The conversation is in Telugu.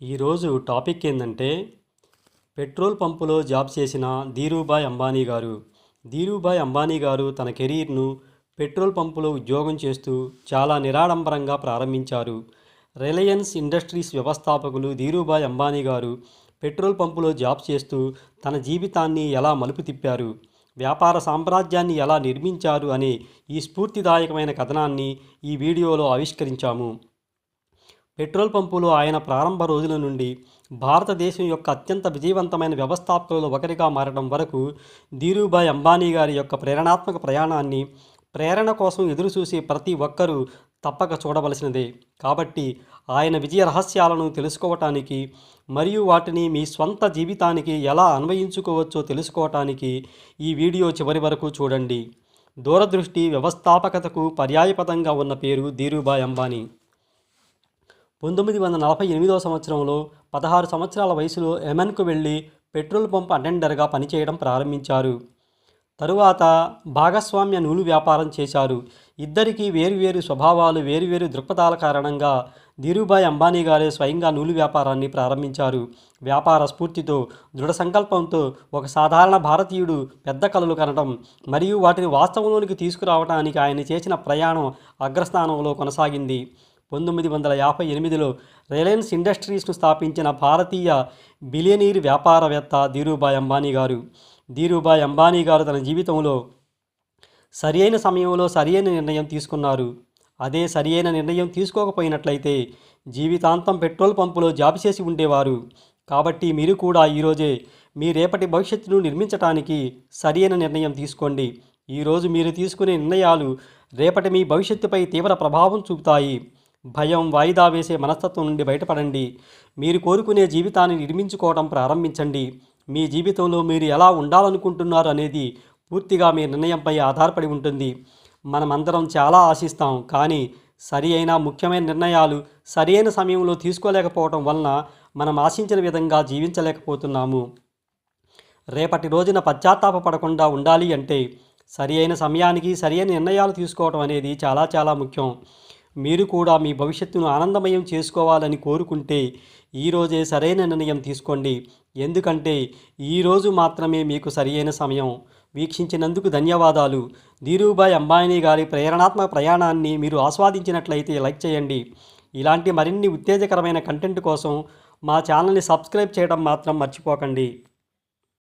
ఈరోజు టాపిక్ ఏంటంటే పెట్రోల్ పంపులో జాబ్ చేసిన ధీరూభాయ్ అంబానీ గారు. ధీరూభాయ్ అంబానీ గారు తన కెరీర్ను పెట్రోల్ పంపులో ఉద్యోగం చేస్తూ చాలా నిరాడంబరంగా ప్రారంభించారు. రిలయన్స్ ఇండస్ట్రీస్ వ్యవస్థాపకులు ధీరూభాయ్ అంబానీ గారు పెట్రోల్ పంపులో జాబ్ చేస్తూ తన జీవితాన్ని ఎలా మలుపు తిప్పారు, వ్యాపార సామ్రాజ్యాన్ని ఎలా నిర్మించారు అనే ఈ స్ఫూర్తిదాయకమైన కథనాన్ని ఈ వీడియోలో ఆవిష్కరించాము. పెట్రోల్ పంపులో ఆయన ప్రారంభ రోజుల నుండి భారతదేశం యొక్క అత్యంత విజయవంతమైన వ్యవస్థాపకులలో ఒకరిగా మారడం వరకు ధీరూభాయ్ అంబానీ గారి యొక్క ప్రేరణాత్మక ప్రయాణాన్ని ప్రేరణ కోసం ఎదురుచూసే ప్రతి ఒక్కరూ తప్పక చూడవలసినదే. కాబట్టి ఆయన విజయ రహస్యాలను తెలుసుకోవటానికి మరియు వాటిని మీ స్వంత జీవితానికి ఎలా అన్వయించుకోవచ్చో తెలుసుకోవటానికి ఈ వీడియో చివరి వరకు చూడండి. దూరదృష్టి, వ్యవస్థాపకతకు పర్యాయపదంగా ఉన్న పేరు ధీరూభాయ్ అంబానీ. 1948 సంవత్సరంలో 16 సంవత్సరాల వయసులో యెమెన్కు వెళ్ళి పెట్రోల్ పంప్ అటెండర్గా పనిచేయడం ప్రారంభించారు. తరువాత భాగస్వామ్య నూలు వ్యాపారం చేశారు. ఇద్దరికీ వేరువేరు స్వభావాలు, వేరువేరు దృక్పథాల కారణంగా ధీరూభాయ్ అంబానీ గారే స్వయంగా నూలు వ్యాపారాన్ని ప్రారంభించారు. వ్యాపార స్ఫూర్తితో, దృఢ సంకల్పంతో ఒక సాధారణ భారతీయుడు పెద్ద కలలు కనడం మరియు వాటిని వాస్తవంలోనికి తీసుకురావడానికి ఆయన చేసిన ప్రయాణం అగ్రస్థానంలో కొనసాగింది. 1958లో రిలయన్స్ ఇండస్ట్రీస్ను స్థాపించిన భారతీయ బిలియనీర్ వ్యాపారవేత్త ధీరూభాయ్ అంబానీ గారు. ధీరూభాయ్ అంబానీ గారు తన జీవితంలో సరియైన సమయంలో సరియైన నిర్ణయం తీసుకున్నారు. అదే సరియైన నిర్ణయం తీసుకోకపోయినట్లయితే జీవితాంతం పెట్రోల్ పంపులో జాబ్ చేసి ఉండేవారు. కాబట్టి మీరు కూడా ఈరోజే మీ రేపటి భవిష్యత్తును నిర్మించడానికి సరియైన నిర్ణయం తీసుకోండి. ఈరోజు మీరు తీసుకునే నిర్ణయాలు రేపటి మీ భవిష్యత్తుపై తీవ్ర ప్రభావం చూపుతాయి. భయం, వాయిదా వేసే మనస్తత్వం నుండి బయటపడండి. మీరు కోరుకునే జీవితాన్ని నిర్మించుకోవడం ప్రారంభించండి. మీ జీవితంలో మీరు ఎలా ఉండాలనుకుంటున్నారు అనేది పూర్తిగా మీ నిర్ణయంపై ఆధారపడి ఉంటుంది. మనమందరం చాలా ఆశిస్తాం, కానీ సరి అయిన ముఖ్యమైన నిర్ణయాలు సరి అయిన సమయంలో తీసుకోలేకపోవడం వలన మనం ఆశించిన విధంగా జీవించలేకపోతున్నాము. రేపటి రోజున పశ్చాత్తాపపడకుండా ఉండాలి అంటే సరి అయిన సమయానికి సరి అయిన నిర్ణయాలు తీసుకోవడం అనేది చాలా చాలా ముఖ్యం. మీరు కూడా మీ భవిష్యత్తును ఆనందమయం చేసుకోవాలని కోరుకుంటే ఈరోజే సరైన నిర్ణయం తీసుకోండి. ఎందుకంటే ఈరోజు మాత్రమే మీకు సరియైన సమయం. వీక్షించినందుకు ధన్యవాదాలు. ధీరూభాయ్ అంబానీ గారి ప్రేరణాత్మక ప్రయాణాన్ని మీరు ఆస్వాదించినట్లయితే లైక్ చేయండి. ఇలాంటి మరిన్ని ఉత్తేజకరమైన కంటెంట్ కోసం మా ఛానల్ని సబ్స్క్రైబ్ చేయడం మాత్రం మర్చిపోకండి.